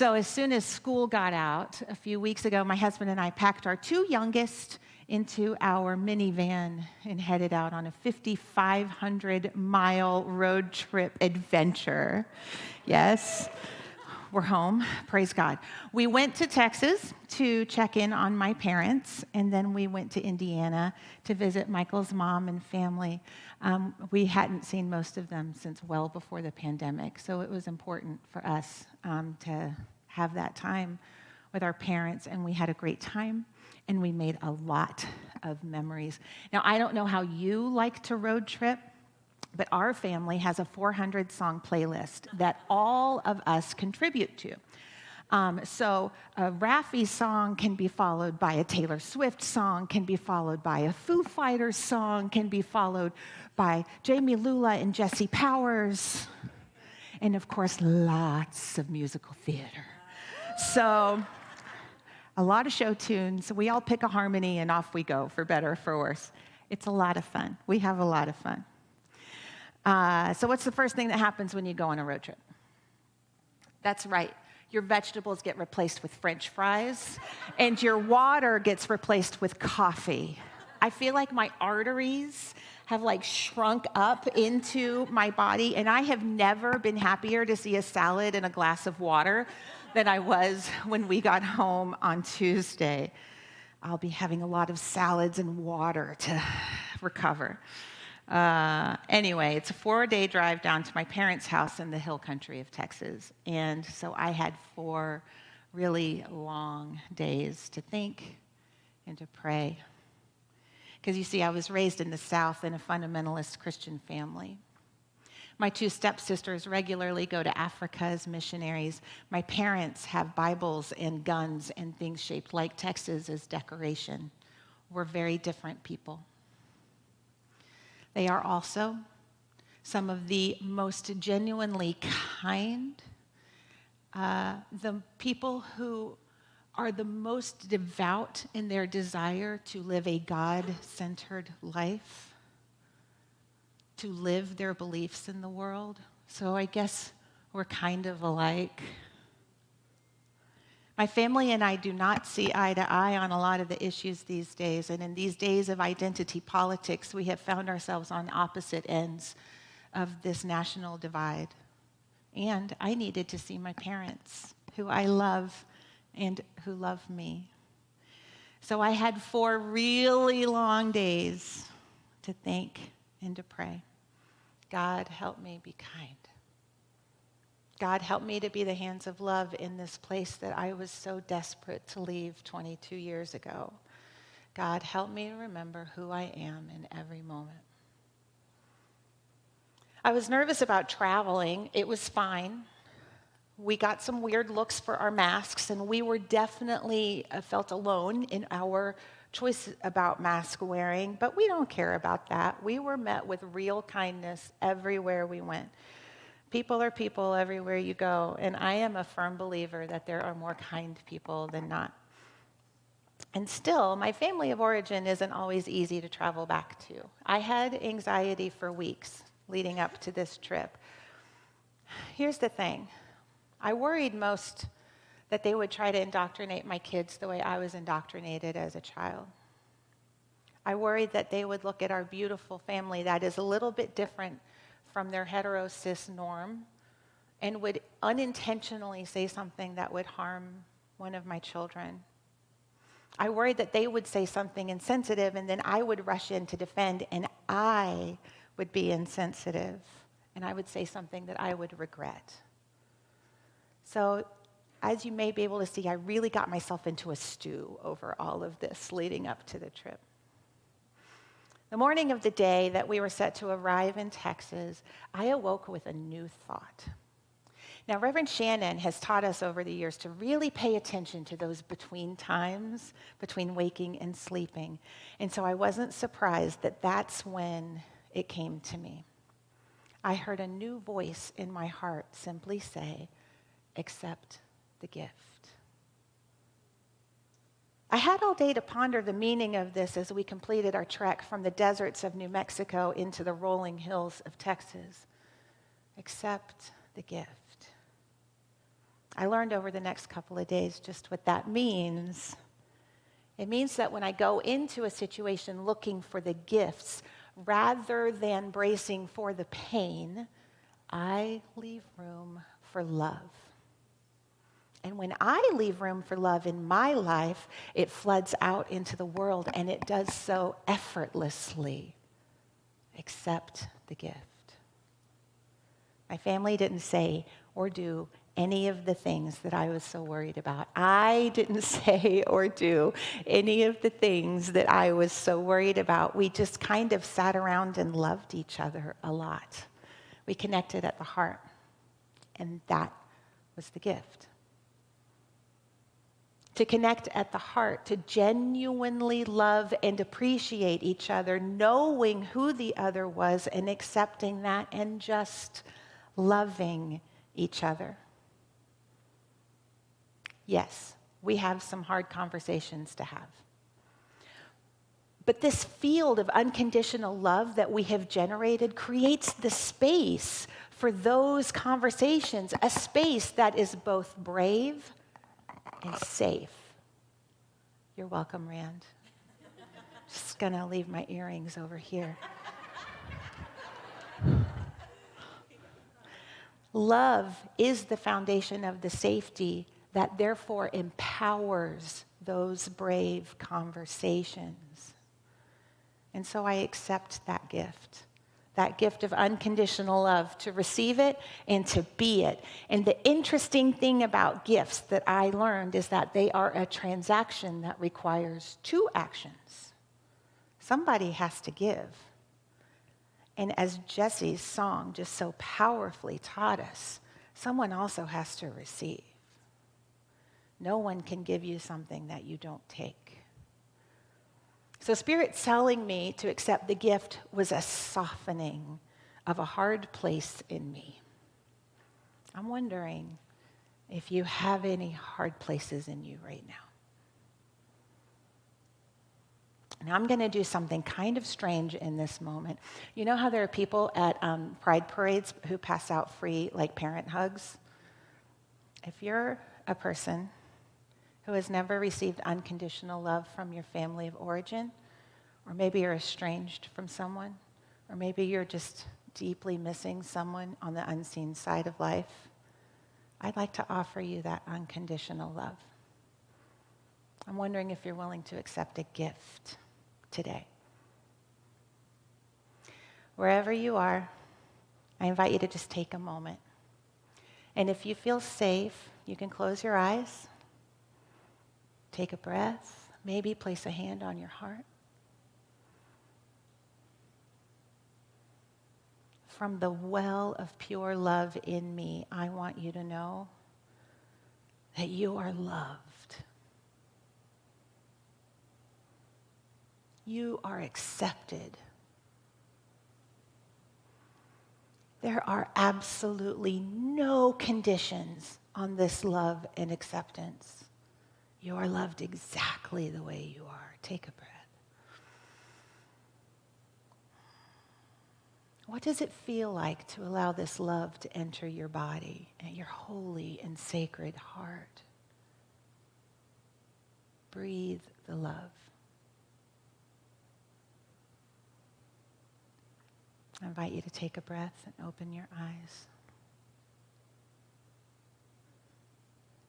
So as soon as school got out, a few weeks ago, my husband and I packed our two youngest into our minivan and headed out on a 5,500-mile road trip adventure. Yes, we're home, praise God. We went to Texas to check in on my parents, and then we went to Indiana to visit Michael's mom and family. We hadn't seen most of them since well before the pandemic, so it was important for us to have that time with our parents, and we had a great time, and we made a lot of memories. Now, I don't know how you like to road trip, but our family has a 400-song playlist that all of us contribute to. So a Raffi song can be followed by a Taylor Swift song, can be followed by a Foo Fighters song, can be followed by Jamie Lula and Jesse Powers, and of course, lots of musical theater. So a lot of show tunes. We all pick a harmony and off we go, for better or for worse. It's a lot of fun. We have a lot of fun. So what's the first thing that happens when you go on a road trip? That's right. Your vegetables get replaced with French fries, and your water gets replaced with coffee. I feel like my arteries have shrunk up into my body, and I have never been happier to see a salad and a glass of water than I was when we got home on Tuesday. I'll be having a lot of salads and water to recover. Anyway, it's a 4-day drive down to my parents' house in the hill country of Texas. And so I had 4 really long days to think and to pray. Because you see, I was raised in the South in a fundamentalist Christian family. My 2 stepsisters regularly go to Africa as missionaries. My parents have Bibles and guns and things shaped like Texas as decoration. We're very different people. They are also some of the most genuinely kind, the people who are the most devout in their desire to live a God-centered life, to live their beliefs in the world. So I guess we're kind of alike. My family and I do not see eye to eye on a lot of the issues these days, and in these days of identity politics, we have found ourselves on opposite ends of this national divide. And I needed to see my parents, who I love and who love me. So I had 4 really long days to think and to pray. God, help me be kind. God, help me to be the hands of love in this place that I was so desperate to leave 22 years ago. God, help me to remember who I am in every moment. I was nervous about traveling. It was fine. We got some weird looks for our masks, and we were definitely felt alone in our choice about mask wearing, but we don't care about that. We were met with real kindness everywhere we went. People are people everywhere you go, and I am a firm believer that there are more kind people than not. And still, my family of origin isn't always easy to travel back to. I had anxiety for weeks leading up to this trip. Here's the thing. I worried most that they would try to indoctrinate my kids the way I was indoctrinated as a child. I worried that they would look at our beautiful family that is a little bit different from their hetero-cis norm and would unintentionally say something that would harm one of my children. I worried that they would say something insensitive and then I would rush in to defend and I would be insensitive and I would say something that I would regret. So as you may be able to see, I really got myself into a stew over all of this leading up to the trip. The morning of the day that we were set to arrive in Texas, I awoke with a new thought. Now, Reverend Shannon has taught us over the years to really pay attention to those between times, between waking and sleeping. And so I wasn't surprised that that's when it came to me. I heard a new voice in my heart simply say, accept the gift. I had all day to ponder the meaning of this as we completed our trek from the deserts of New Mexico into the rolling hills of Texas. Accept the gift. I learned over the next couple of days just what that means. It means that when I go into a situation looking for the gifts, rather than bracing for the pain, I leave room for love. And when I leave room for love in my life, it floods out into the world, and it does so effortlessly. Accept the gift. My family didn't say or do any of the things that I was so worried about. I didn't say or do any of the things that I was so worried about. We just kind of sat around and loved each other a lot. We connected at the heart, and that was the gift. To connect at the heart, to genuinely love and appreciate each other, knowing who the other was and accepting that, and just loving each other. Yes, we have some hard conversations to have. But this field of unconditional love that we have generated creates the space for those conversations, a space that is both brave and safe. You're welcome, Rand. Just gonna leave my earrings over here. Love is the foundation of the safety that therefore empowers those brave conversations. And so I accept that gift of unconditional love, to receive it and to be it. And the interesting thing about gifts that I learned is that they are a transaction that requires two actions. Somebody has to give. And as Jesse's song just so powerfully taught us, someone also has to receive. No one can give you something that you don't take. So Spirit telling me to accept the gift was a softening of a hard place in me. I'm wondering if you have any hard places in you right now. Now I'm going to do something kind of strange in this moment. You know how there are people at pride parades who pass out free parent hugs? If you're a person who has never received unconditional love from your family of origin, or maybe you're estranged from someone, or maybe you're just deeply missing someone on the unseen side of life, I'd like to offer you that unconditional love. I'm wondering if you're willing to accept a gift today. Wherever you are, I invite you to just take a moment. And if you feel safe, you can close your eyes, take a breath, maybe place a hand on your heart. From the well of pure love in me, I want you to know that you are loved. You are accepted. There are absolutely no conditions on this love and acceptance. You are loved exactly the way you are. Take a breath. What does it feel like to allow this love to enter your body and your holy and sacred heart? Breathe the love. I invite you to take a breath and open your eyes.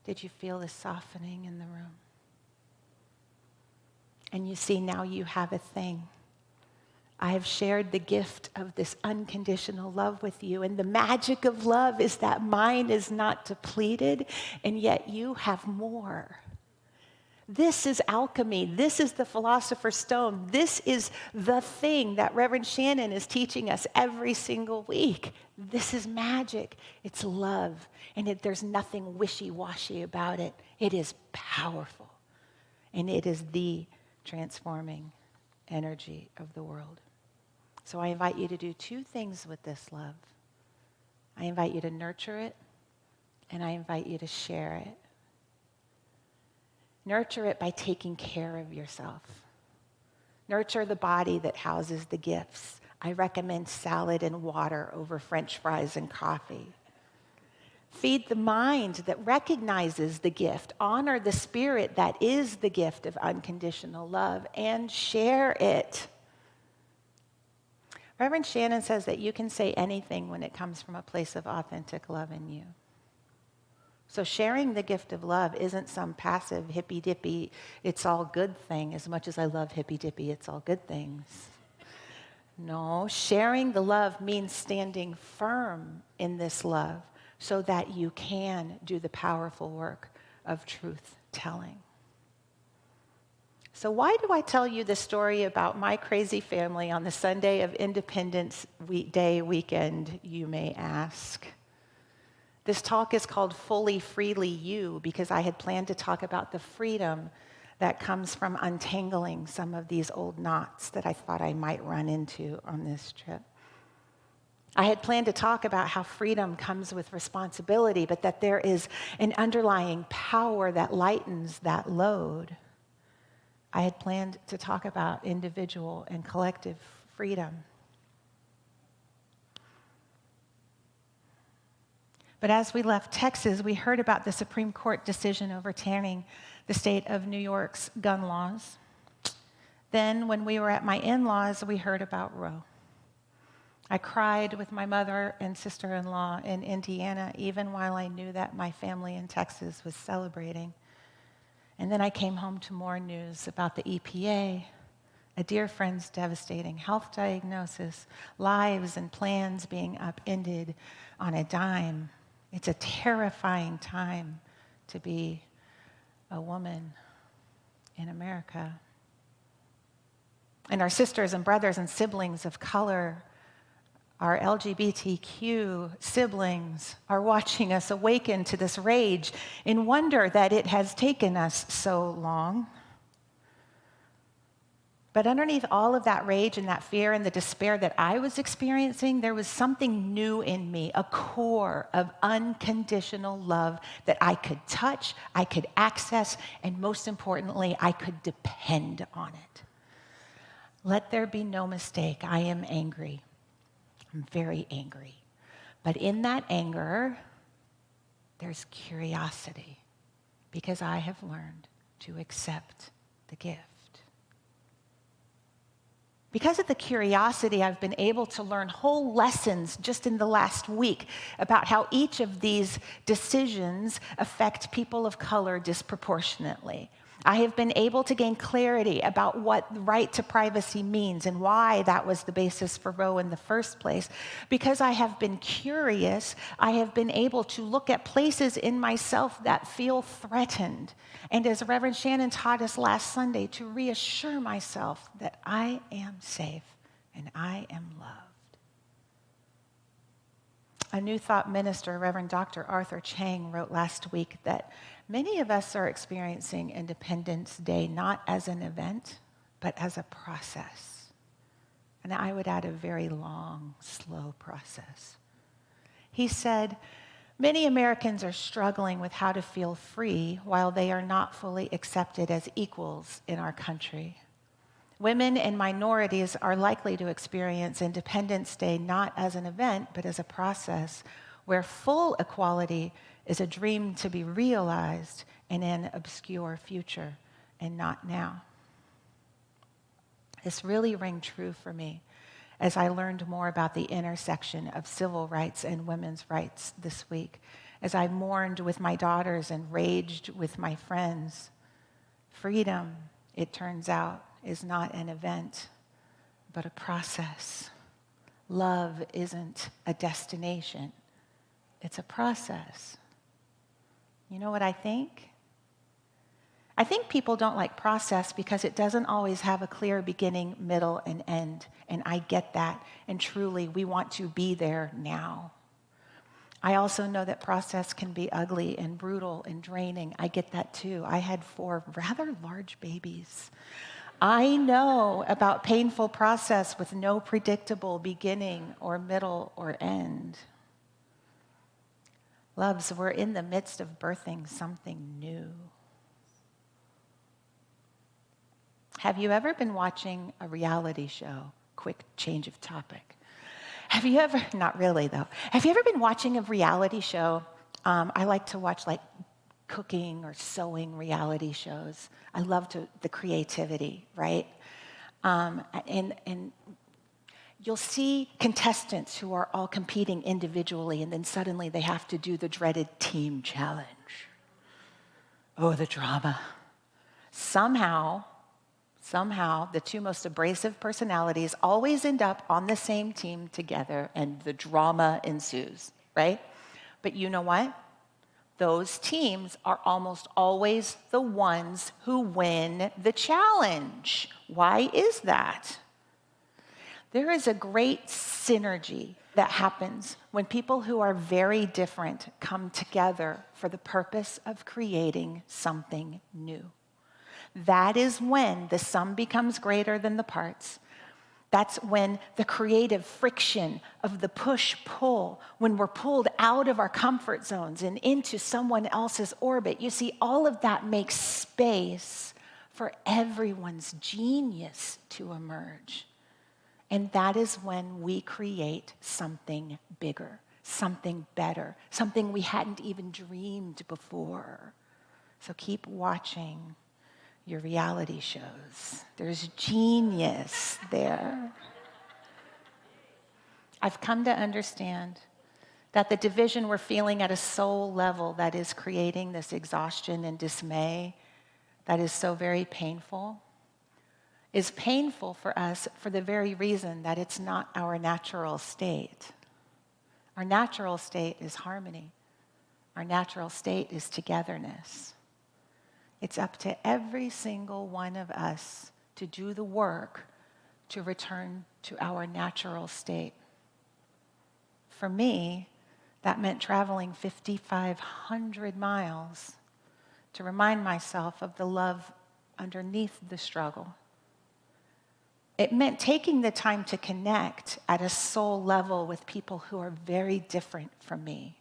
Did you feel the softening in the room? And you see, now you have a thing. I have shared the gift of this unconditional love with you. And the magic of love is that mine is not depleted, and yet you have more. This is alchemy. This is the Philosopher's Stone. This is the thing that Reverend Shannon is teaching us every single week. This is magic. It's love. And there's nothing wishy-washy about it. It is powerful. And it is the transforming energy of the world. So I invite you to do two things with this love. I invite you to nurture it, and I invite you to share it. Nurture it by taking care of yourself. Nurture the body that houses the gifts. I recommend salad and water over French fries and coffee. Feed the mind that recognizes the gift. Honor the spirit that is the gift of unconditional love and share it. Reverend Shannon says that you can say anything when it comes from a place of authentic love in you. So sharing the gift of love isn't some passive hippy-dippy, it's all good thing. As much as I love hippy-dippy, it's all good things. No, sharing the love means standing firm in this love so that you can do the powerful work of truth telling. So why do I tell you the story about my crazy family on the Sunday of Independence Day weekend, you may ask? This talk is called Fully Freely You because I had planned to talk about the freedom that comes from untangling some of these old knots that I thought I might run into on this trip. I had planned to talk about how freedom comes with responsibility, but that there is an underlying power that lightens that load. I had planned to talk about individual and collective freedom. But as we left Texas, we heard about the Supreme Court decision overturning the state of New York's gun laws. Then, when we were at my in-laws, we heard about Roe. I cried with my mother and sister-in-law in Indiana, even while I knew that my family in Texas was celebrating. And then I came home to more news about the EPA, a dear friend's devastating health diagnosis, lives and plans being upended on a dime. It's a terrifying time to be a woman in America. And our sisters and brothers and siblings of color, our LGBTQ siblings, are watching us awaken to this rage in wonder that it has taken us so long. But underneath all of that rage and that fear and the despair that I was experiencing, there was something new in me, a core of unconditional love that I could touch, I could access, and most importantly, I could depend on it. Let there be no mistake, I am angry. I'm very angry. But in that anger, there's curiosity, because I have learned to accept the gift. Because of the curiosity, I've been able to learn whole lessons just in the last week about how each of these decisions affect people of color disproportionately. I have been able to gain clarity about what the right to privacy means and why that was the basis for Roe in the first place. Because I have been curious, I have been able to look at places in myself that feel threatened. And as Reverend Shannon taught us last Sunday, to reassure myself that I am safe and I am loved. A New Thought minister, Reverend Dr. Arthur Chang, wrote last week that many of us are experiencing Independence Day not as an event, but as a process. And I would add a very long, slow process. He said, many Americans are struggling with how to feel free while they are not fully accepted as equals in our country. Women and minorities are likely to experience Independence Day not as an event, but as a process where full equality is a dream to be realized in an obscure future and not now. This really rang true for me as I learned more about the intersection of civil rights and women's rights this week, as I mourned with my daughters and raged with my friends. Freedom, it turns out, is not an event, but a process. Love isn't a destination, it's a process. You know what I think? I think people don't like process because it doesn't always have a clear beginning, middle, and end. And I get that. And truly, we want to be there now. I also know that process can be ugly and brutal and draining. I get that too. I had 4 rather large babies. I know about painful process with no predictable beginning or middle or end. Loves, we're in the midst of birthing something new. Have you ever been watching a reality show? Quick change of topic. Have you ever, not really though, have you ever been watching a reality show I like to watch like cooking or sewing reality shows. I love the creativity, right? And you'll see contestants who are all competing individually, and then suddenly they have to do the dreaded team challenge. Oh, the drama. Somehow, the two most abrasive personalities always end up on the same team together, and the drama ensues, right? But you know what? Those teams are almost always the ones who win the challenge. Why is that? There is a great synergy that happens when people who are very different come together for the purpose of creating something new. That is when the sum becomes greater than the parts. That's when the creative friction of the push-pull, when we're pulled out of our comfort zones and into someone else's orbit. You see, all of that makes space for everyone's genius to emerge. And that is when we create something bigger, something better, something we hadn't even dreamed before. So keep watching your reality shows. There's genius there. I've come to understand that the division we're feeling at a soul level that is creating this exhaustion and dismay that is so very painful is painful for us for the very reason that it's not our natural state. Our natural state is harmony. Our natural state is togetherness. It's up to every single one of us to do the work to return to our natural state. For me, that meant traveling 5,500 miles to remind myself of the love underneath the struggle. It meant taking the time to connect at a soul level with people who are very different from me.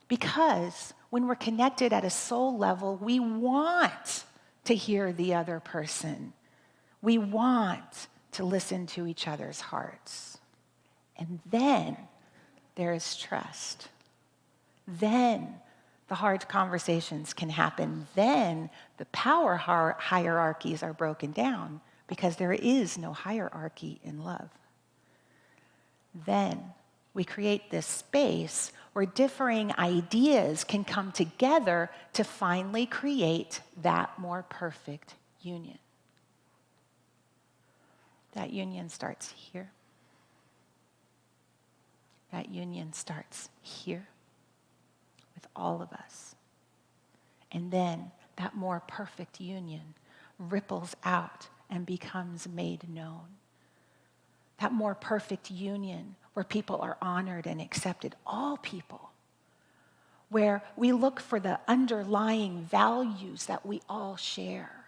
Because when we're connected at a soul level, we want to hear the other person. We want to listen to each other's hearts. And then there is trust. Then the hard conversations can happen. Then the power hierarchies are broken down because there is no hierarchy in love. Then we create this space where differing ideas can come together to finally create that more perfect union. That union starts here. That union starts here with all of us. And then that more perfect union ripples out and becomes made known. That more perfect union where people are honored and accepted, all people, where we look for the underlying values that we all share.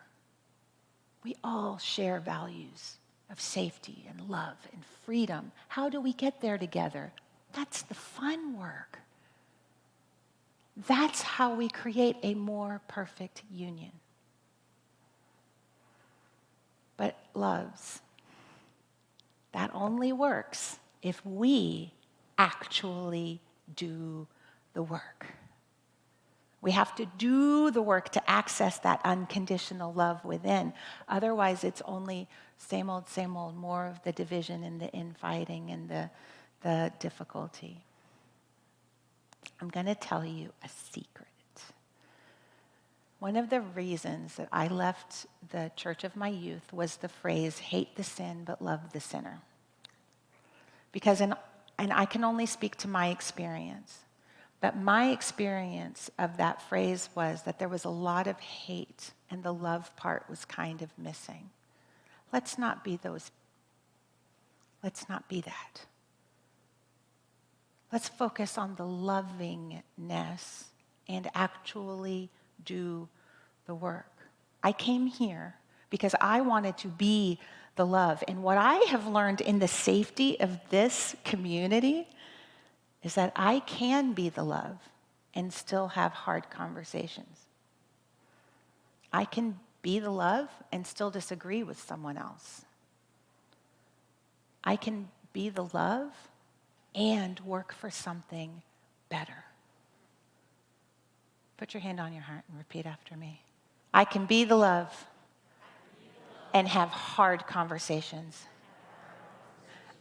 We all share values of safety and love and freedom. How do we get there together? That's the fun work. That's how we create a more perfect union. But loves, that only works if we actually do the work. We have to do the work to access that unconditional love within. Otherwise, it's only same old, more of the division and the infighting and the difficulty. I'm going to tell you a secret. One of the reasons that I left the church of my youth was the phrase, hate the sin but love the sinner. Because, and I can only speak to my experience, but my experience of that phrase was that there was a lot of hate and the love part was kind of missing. Let's not be that. Let's focus on the lovingness and actually do the work. I came here because I wanted to be the love. And what I have learned in the safety of this community is that I can be the love and still have hard conversations. I can be the love and still disagree with someone else. I can be the love and work for something better. Put your hand on your heart and repeat after me. I can be the love and have hard conversations.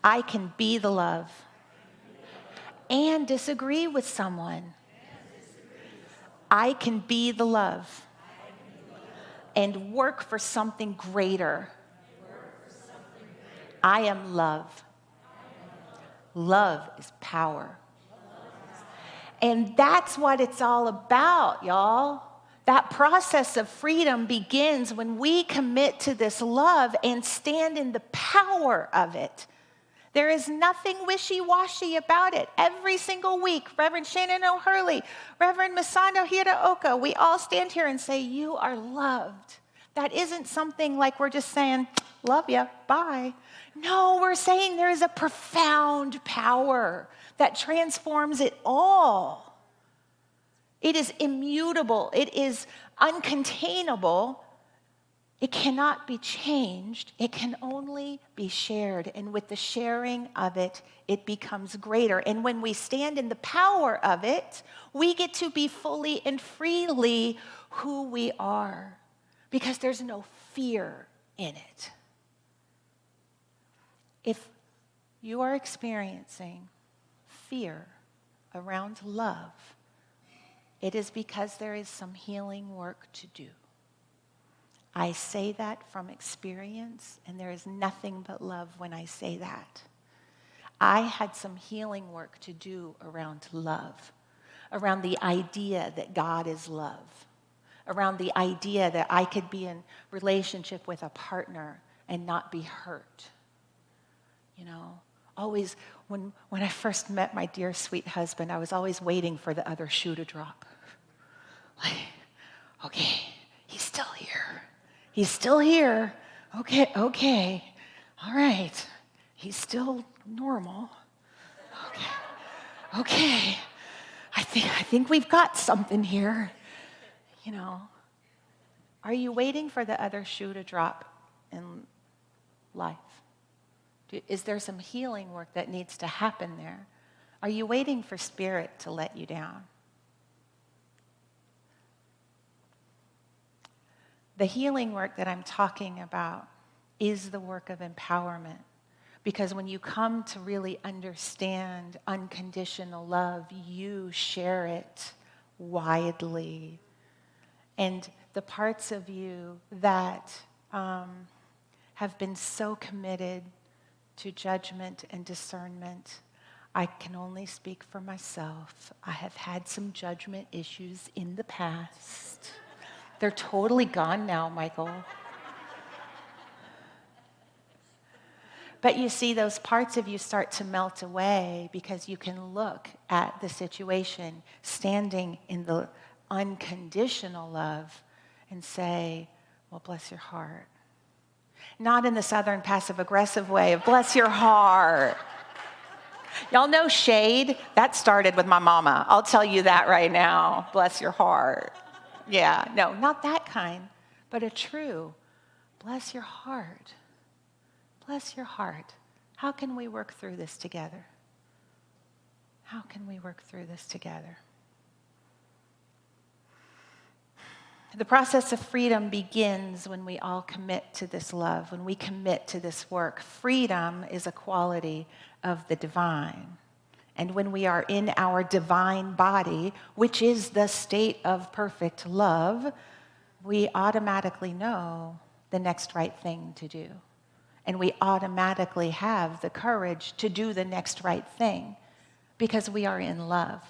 I can be the love and disagree with someone. I can be the love and work for something greater. I am love. Love is power. And that's what it's all about, y'all. That process of freedom begins when we commit to this love and stand in the power of it. There is nothing wishy-washy about it. Every single week, Reverend Shannon O'Hurley, Reverend Masano Hiraoka, we all stand here and say, you are loved. That isn't something like we're just saying, love you, bye. No, we're saying there is a profound power that transforms it all. It is immutable. It is uncontainable. It cannot be changed. It can only be shared. And with the sharing of it, it becomes greater. And when we stand in the power of it, we get to be fully and freely who we are because there's no fear in it. If you are experiencing fear around love, it is because there is some healing work to do. I say that from experience, and there is nothing but love when I say that. I had some healing work to do around love, around the idea that God is love, around the idea that I could be in relationship with a partner and not be hurt. You know, always, when I first met my dear sweet husband, I was always waiting for the other shoe to drop. Like, okay, he's still here. He's still here. Okay, all right. He's still normal. Okay. I think we've got something here. You know, are you waiting for the other shoe to drop in life? Is there some healing work that needs to happen there? Are you waiting for spirit to let you down? The healing work that I'm talking about is the work of empowerment. Because when you come to really understand unconditional love, you share it widely. And the parts of you that have been so committed to judgment and discernment, I can only speak for myself. I have had some judgment issues in the past. They're totally gone now, Michael. But you see, those parts of you start to melt away because you can look at the situation standing in the unconditional love and say, well, bless your heart. Not in the Southern passive-aggressive way of bless your heart. Y'all know shade? That started with my mama. I'll tell you that right now. Bless your heart. Yeah, no, not that kind, but a true bless your heart. Bless your heart. How can we work through this together? How can we work through this together? The process of freedom begins when we all commit to this love, when we commit to this work. Freedom is a quality of the divine. And when we are in our divine body, which is the state of perfect love, we automatically know the next right thing to do. And we automatically have the courage to do the next right thing because we are in love.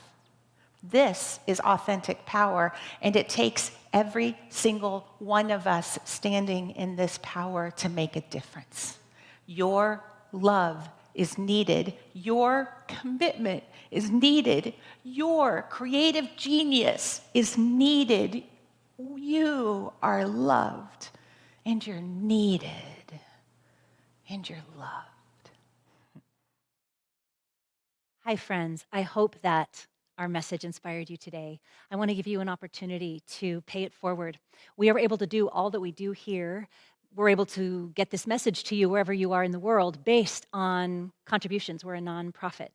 This is authentic power, and it takes every single one of us standing in this power to make a difference. Your love is needed. Your commitment is needed. Your creative genius is needed. You are loved, and you're needed, and you're loved. Hi, friends. I hope that our message inspired you today. I want to give you an opportunity to pay it forward. We are able to do all that we do here. We're able to get this message to you wherever you are in the world based on contributions. We're a nonprofit.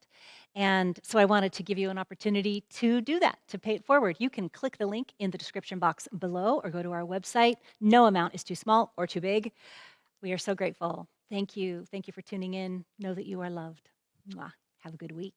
And so I wanted to give you an opportunity to do that, to pay it forward. You can click the link in the description box below or go to our website. No amount is too small or too big. We are so grateful. Thank you. Thank you for tuning in. Know that you are loved. Mwah. Have a good week.